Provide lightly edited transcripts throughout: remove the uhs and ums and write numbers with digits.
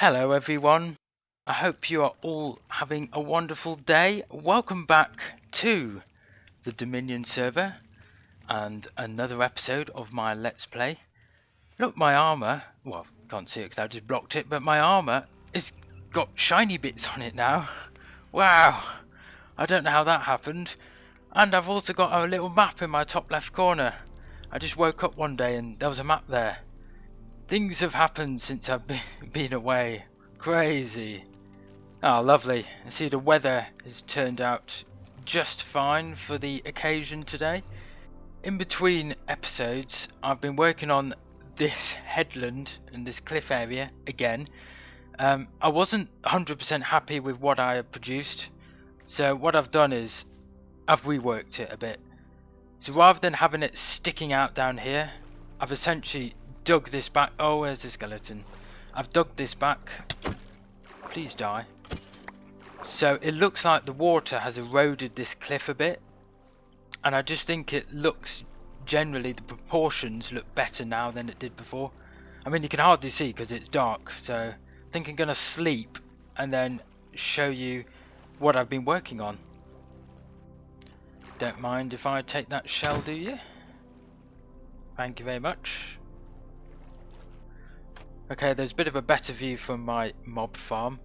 Hello everyone, I hope you are all having a wonderful day. Welcome back to the Dominion server and another episode of my Let's Play. Look, my armour, well, can't see it because I just blocked it, but my armour has got shiny bits on it now. Wow, I don't know how that happened. And I've also got a little map in my top left corner. I just woke up one day and there was a map there. Things have happened since I've been away. Crazy. Oh, lovely. I see the weather has turned out just fine for the occasion today. In between episodes, I've been working on this headland and this cliff area again. I wasn't 100% happy with what I had produced, so what I've done is I've reworked it a bit. So rather than having it sticking out down here, I've essentially dug this back. Oh, where's the skeleton? I've dug this back. Please die. So it looks like the water has eroded this cliff a bit, and I just think it looks, generally the proportions look better now than it did before. I mean, you can hardly see because it's dark, so I think I'm gonna sleep and then show you what I've been working on. Don't mind if I take that shell, do you? Thank you very much. Okay, there's a bit of a better view from my mob farm,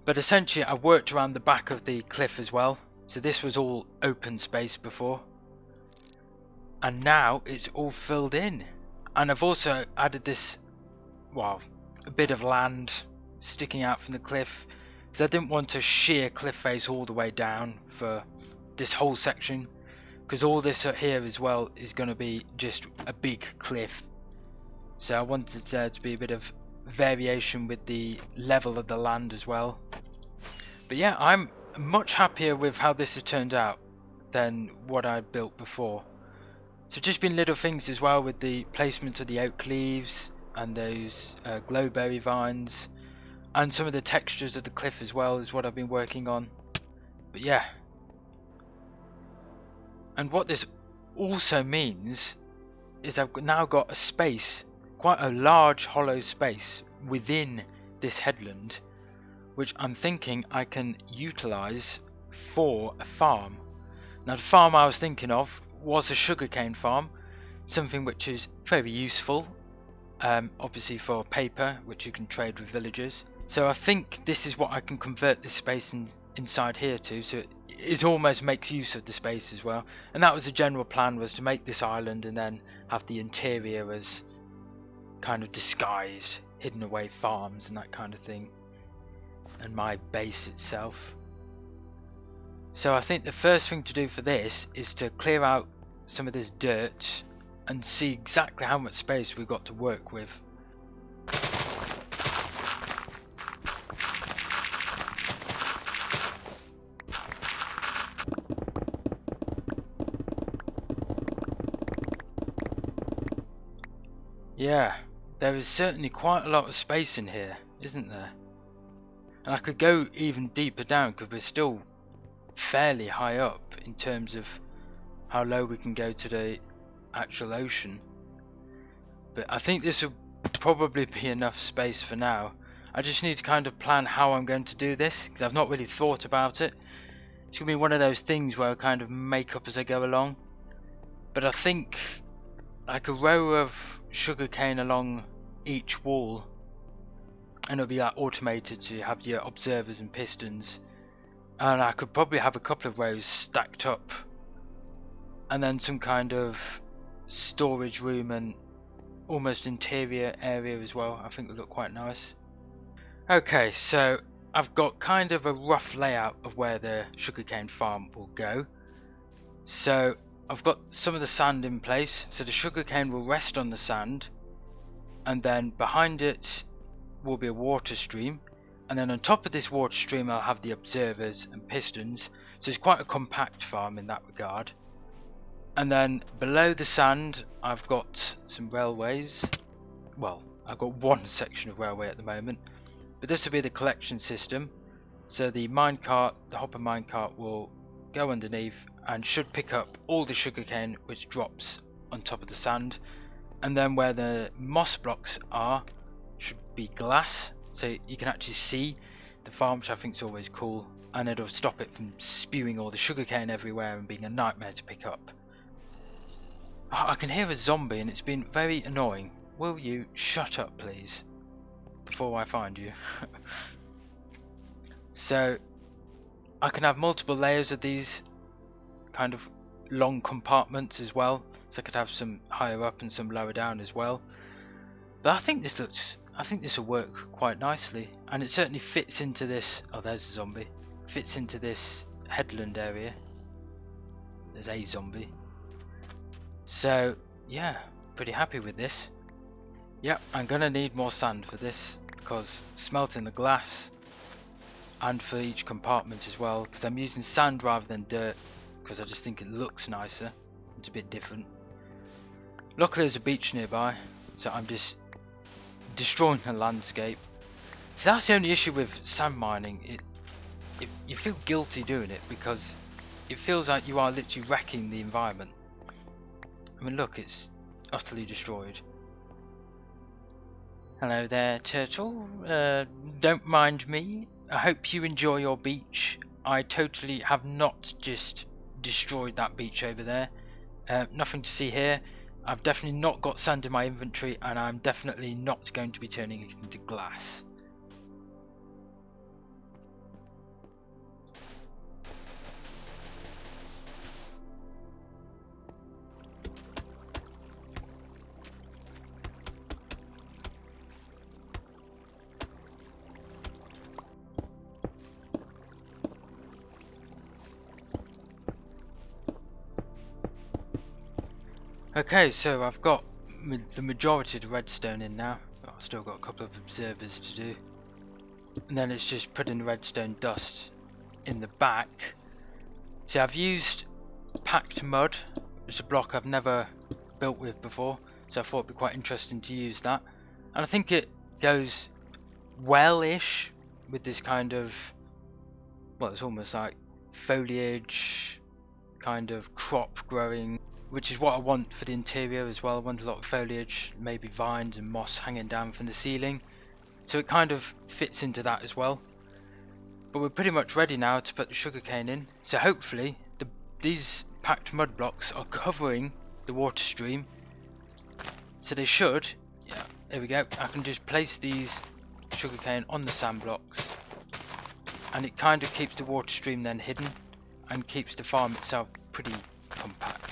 but essentially I worked around the back of the cliff as well. So this was all open space before, and now it's all filled in. And I've also added this, well, a bit of land sticking out from the cliff, because I didn't want a sheer cliff face all the way down for this whole section, because all this here as well is going to be just a big cliff. So I wanted there to be a bit of variation with the level of the land as well. But yeah, I'm much happier with how this has turned out than what I built before. So just been little things as well with the placement of the oak leaves and those glowberry vines, and some of the textures of the cliff as well is what I've been working on. But yeah, and what this also means is I've now got a space, quite a large hollow space within this headland, which I'm thinking I can utilise for a farm. Now the farm I was thinking of was a sugarcane farm, something which is very useful, obviously for paper, which you can trade with villagers. So I think this is what I can convert this space inside here to, so it almost makes use of the space as well. And that was the general plan, was to make this island and then have the interior as kind of disguised, hidden away farms and that kind of thing, and my base itself. So I think the first thing to do for this is to clear out some of this dirt and see exactly how much space we've got to work with. Yeah, there is certainly quite a lot of space in here, isn't there? And I could go even deeper down because we're still fairly high up in terms of how low we can go to the actual ocean. But I think this will probably be enough space for now. I just need to kind of plan how I'm going to do this, because I've not really thought about it. It's going to be one of those things where I kind of make up as I go along. But I think like a row of sugarcane along each wall, and it'll be like automated, so you have your observers and pistons, and I could probably have a couple of rows stacked up, and then some kind of storage room and almost interior area as well. I think it would look quite nice. Okay, so I've got kind of a rough layout of where the sugarcane farm will go. So I've got some of the sand in place, so the sugarcane will rest on the sand, and then behind it will be a water stream, and then on top of this water stream I'll have the observers and pistons, so it's quite a compact farm in that regard. And then below the sand I've got some railways. Well, I've got one section of railway at the moment, but this will be the collection system. So the minecart, the hopper minecart, will go underneath and should pick up all the sugarcane which drops on top of the sand, and then where the moss blocks are should be glass, so you can actually see the farm, which I think is always cool, and it'll stop it from spewing all the sugarcane everywhere and being a nightmare to pick up. Oh, I can hear a zombie and it's been very annoying. Will you shut up, please, before I find you? So I can have multiple layers of these kind of long compartments as well, so I could have some higher up and some lower down as well. But I think this will work quite nicely, and it certainly fits into this. Oh, there's a zombie. Fits into this headland area. There's a zombie. So yeah, pretty happy with this. Yep, I'm gonna need more sand for this, because smelting the glass, and for each compartment as well, because I'm using sand rather than dirt, because I just think it looks nicer. It's a bit different. Luckily there's a beach nearby, so I'm just destroying the landscape. So that's the only issue with sand mining. You feel guilty doing it, because it feels like you are literally wrecking the environment. I mean, look, it's utterly destroyed. Hello there, turtle. Don't mind me. I hope you enjoy your beach. I totally have not just destroyed that beach over there. Nothing to see here. I've definitely not got sand in my inventory, and I'm definitely not going to be turning it into glass. Okay, so I've got the majority of the redstone in now. I've still got a couple of observers to do. And then it's just putting the redstone dust in the back. See, I've used packed mud. It's a block I've never built with before, so I thought it'd be quite interesting to use that. And I think it goes well-ish with this kind of, well, it's almost like foliage, kind of crop growing, which is what I want for the interior as well. I want a lot of foliage, maybe vines and moss hanging down from the ceiling, so it kind of fits into that as well. But we're pretty much ready now to put the sugarcane in, so hopefully these packed mud blocks are covering the water stream, so they should, yeah, there we go. I can just place these sugarcane on the sand blocks, and it kind of keeps the water stream then hidden and keeps the farm itself pretty compact.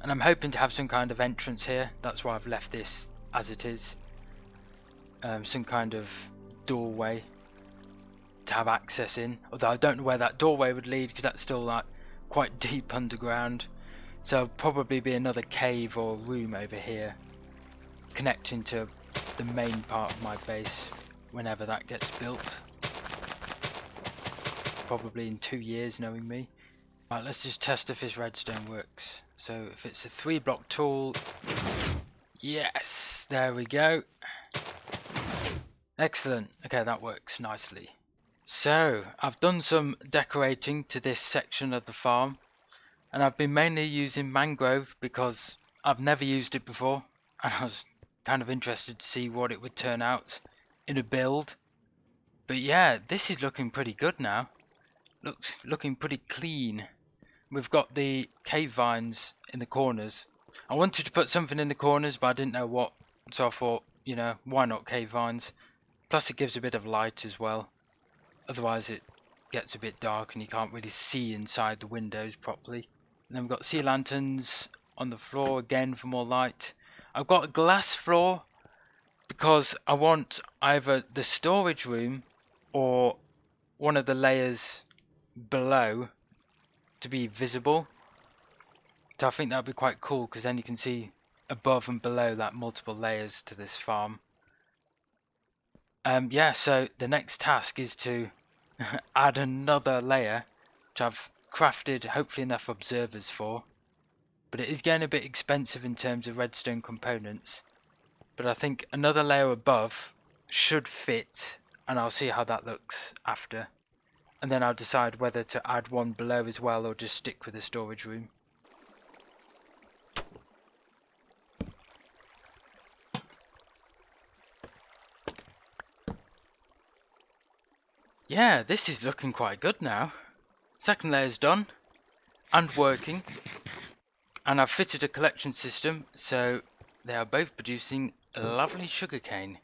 And I'm hoping to have some kind of entrance here. That's why I've left this as it is. Some kind of doorway to have access in. Although I don't know where that doorway would lead, because that's still like quite deep underground. So it'll probably be another cave or room over here, connecting to the main part of my base whenever that gets built. Probably in 2 years, knowing me. Right, let's just test if this redstone works. So if it's a 3-block tool, yes, there we go. Excellent. Okay, that works nicely. So I've done some decorating to this section of the farm, and I've been mainly using mangrove because I've never used it before, and I was kind of interested to see what it would turn out in a build. But yeah, this is looking pretty good now. Looking pretty clean. We've got the cave vines in the corners. I wanted to put something in the corners, but I didn't know what, so I thought, you know, why not cave vines? Plus it gives a bit of light as well. Otherwise it gets a bit dark and you can't really see inside the windows properly. And then we've got sea lanterns on the floor again for more light. I've got a glass floor because I want either the storage room or one of the layers below to be visible. So I think that would be quite cool, because then you can see above and below that multiple layers to this farm. Yeah, so the next task is to add another layer, which I've crafted hopefully enough observers for. But it is getting a bit expensive in terms of redstone components. But I think another layer above should fit, and I'll see how that looks after. And then I'll decide whether to add one below as well, or just stick with the storage room. Yeah, this is looking quite good now. Second layer's done and working, and I've fitted a collection system so they are both producing lovely sugarcane.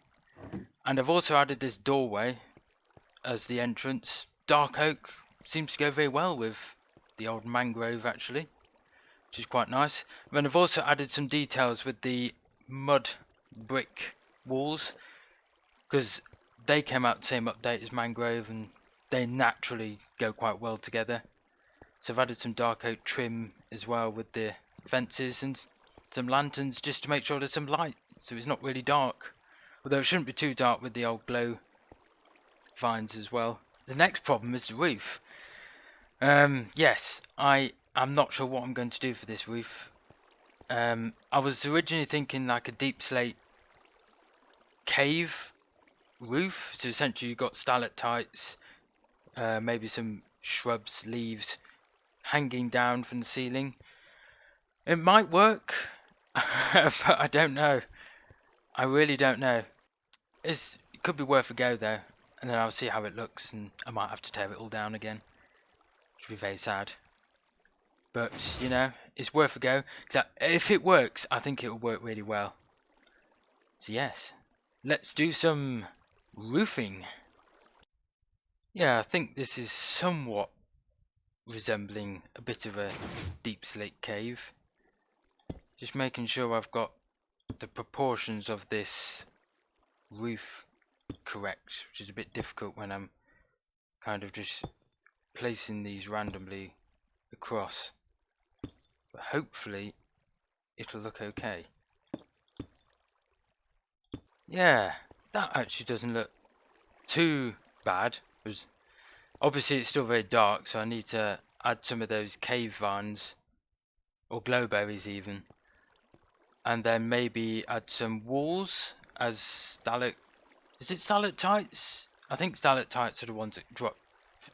And I've also added this doorway as the entrance. Dark oak seems to go very well with the old mangrove actually, which is quite nice. And then I've also added some details with the mud brick walls, because they came out the same update as mangrove and they naturally go quite well together. So I've added some dark oak trim as well with the fences and some lanterns just to make sure there's some light so it's not really dark. Although it shouldn't be too dark with the old glow vines as well. The next problem is the roof. Yes, I am not sure what I'm going to do for this roof. I was originally thinking like a deep slate cave roof, so essentially you've got stalactites, maybe some shrubs, leaves hanging down from the ceiling. It might work, but I don't know. I really don't know. It could be worth a go though, and then I'll see how it looks, and I might have to tear it all down again, which would be very sad. But you know, it's worth a go. If it works, I think it will work really well. So yes, let's do some roofing. Yeah, I think this is somewhat resembling a bit of a deep slate cave. Just making sure I've got the proportions of this roof correct, which is a bit difficult when I'm kind of just placing these randomly across. But hopefully it'll look okay. Yeah, that actually doesn't look too bad. Obviously it's still very dark, so I need to add some of those cave vines or glowberries even, and then maybe add some walls as is it stalactites? I think stalactites are the ones that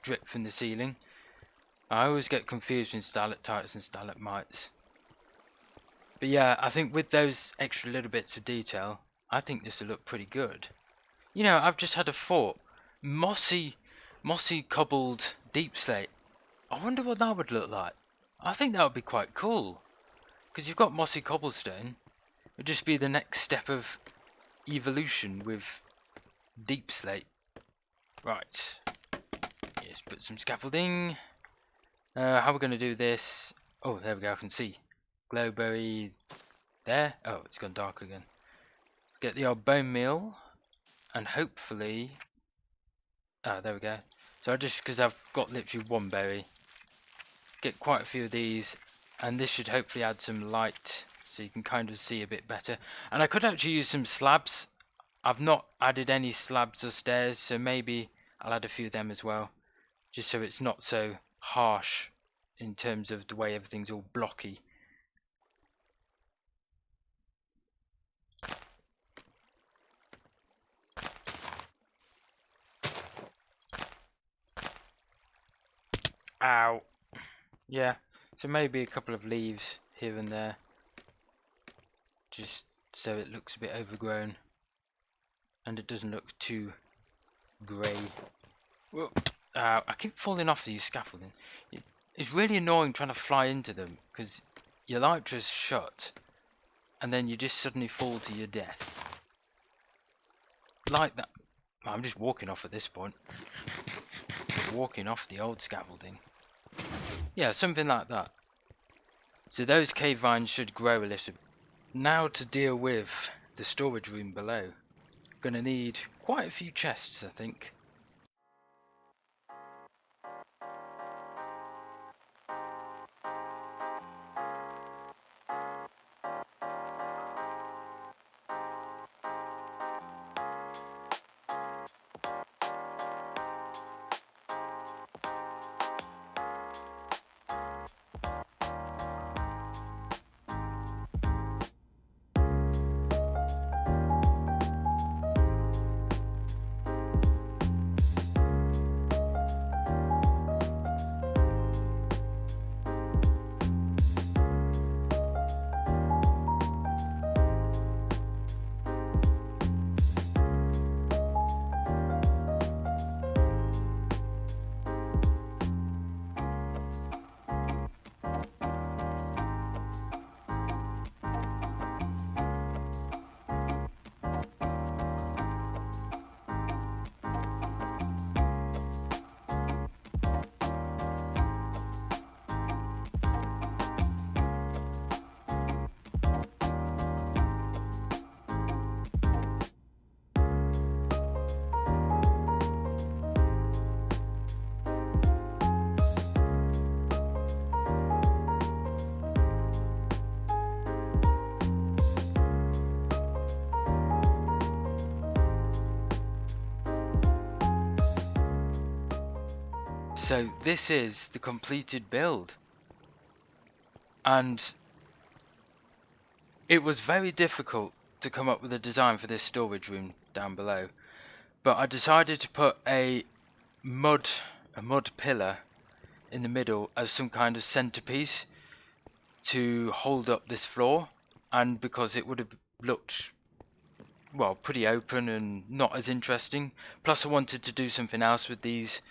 drip from the ceiling. I always get confused with stalactites and stalagmites. But yeah, I think with those extra little bits of detail, I think this will look pretty good. You know, I've just had a thought. Mossy cobbled deep slate. I wonder what that would look like. I think that would be quite cool. Because you've got mossy cobblestone. It would just be the next step of evolution with deep slate. Right. Let's put some scaffolding. How are we going to do this? Oh, there we go, I can see. Glowberry there. Oh, it's gone dark again. Get the old bone meal. And hopefully... Ah, there we go. So because I've got literally one berry, get quite a few of these, and this should hopefully add some light so you can kind of see a bit better. And I could actually use some slabs. I've not added any slabs or stairs, so maybe I'll add a few of them as well, just so it's not so harsh in terms of the way everything's all blocky. Ow. Yeah, so maybe a couple of leaves here and there, just so it looks a bit overgrown and it doesn't look too grey. I keep falling off these scaffolding. It's really annoying trying to fly into them because your elytra's shut and then you just suddenly fall to your death. Like that. I'm just walking off at this point. Walking off the old scaffolding. Yeah, something like that. So those cave vines should grow a little. Now to deal with the storage room below. Gonna need quite a few chests, I think. So this is the completed build, and it was very difficult to come up with a design for this storage room down below, but I decided to put a mud pillar in the middle as some kind of centerpiece to hold up this floor, and because it would have looked, well, pretty open and not as interesting. Plus I wanted to do something else with these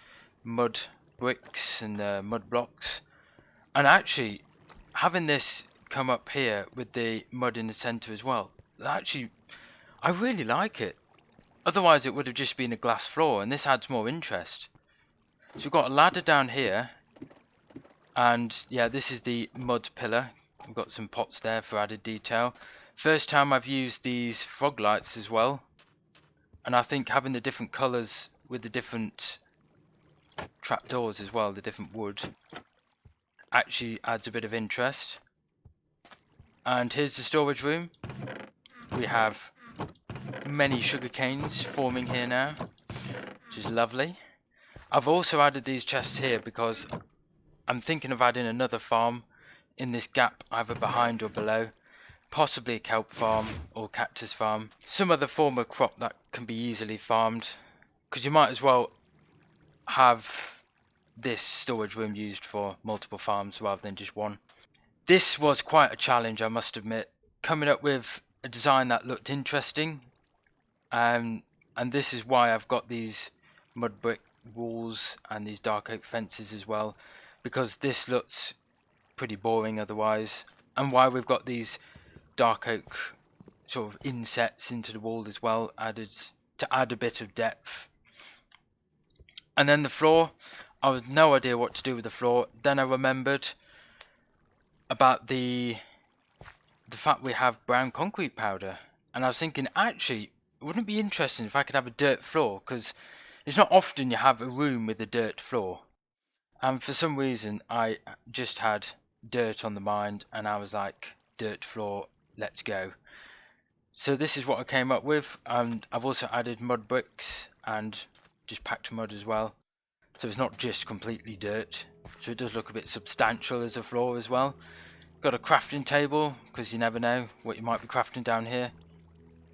mud bricks and mud blocks, and actually having this come up here with the mud in the center as well, actually I really like it. Otherwise it would have just been a glass floor, and this adds more interest. So we've got a ladder down here, and yeah, this is the mud pillar. We've got some pots there for added detail. First time I've used these frog lights as well, and I think having the different colours with the different trapdoors as well, the different wood, actually adds a bit of interest. And here's the storage room. We have many sugar canes forming here now, which is lovely. I've also added these chests here because I'm thinking of adding another farm in this gap, either behind or below. Possibly a kelp farm or cactus farm. Some other form of crop that can be easily farmed, because you might as well have this storage room used for multiple farms rather than just one. This was quite a challenge, I must admit, coming up with a design that looked interesting, and this is why I've got these mud brick walls and these dark oak fences as well, because this looks pretty boring otherwise, and why we've got these dark oak sort of insets into the wall as well, added to add a bit of depth. And then the floor, I had no idea what to do with the floor. Then I remembered about the fact we have brown concrete powder, and I was thinking, actually wouldn't it be interesting if I could have a dirt floor, because it's not often you have a room with a dirt floor, and for some reason I just had dirt on the mind, and I was like, dirt floor, let's go. So this is what I came up with, and I've also added mud bricks and just packed mud as well, so it's not just completely dirt, so it does look a bit substantial as a floor as well. Got a crafting table, because you never know what you might be crafting down here.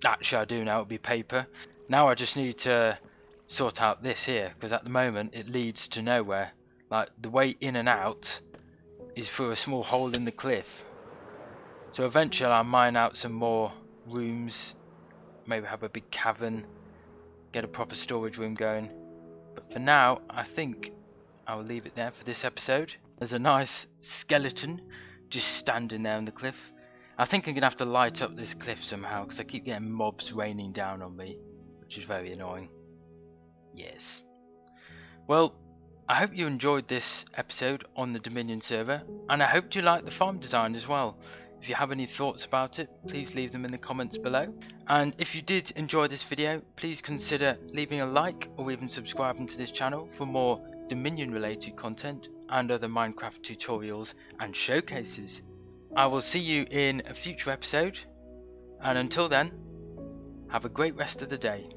Actually I do now, it'll be paper. Now I just need to sort out this here, because at the moment it leads to nowhere. Like, the way in and out is through a small hole in the cliff. So eventually I'll mine out some more rooms, maybe have a big cavern, get a proper storage room going. But for now, I think I'll leave it there for this episode. There's a nice skeleton just standing there on the cliff. I think I'm going to have to light up this cliff somehow, because I keep getting mobs raining down on me, which is very annoying. Yes. Well, I hope you enjoyed this episode on the Dominion server, and I hope you liked the farm design as well. If you have any thoughts about it, please leave them in the comments below. And if you did enjoy this video, please consider leaving a like or even subscribing to this channel for more Dominion related content and other Minecraft tutorials and showcases. I will see you in a future episode, and until then, have a great rest of the day.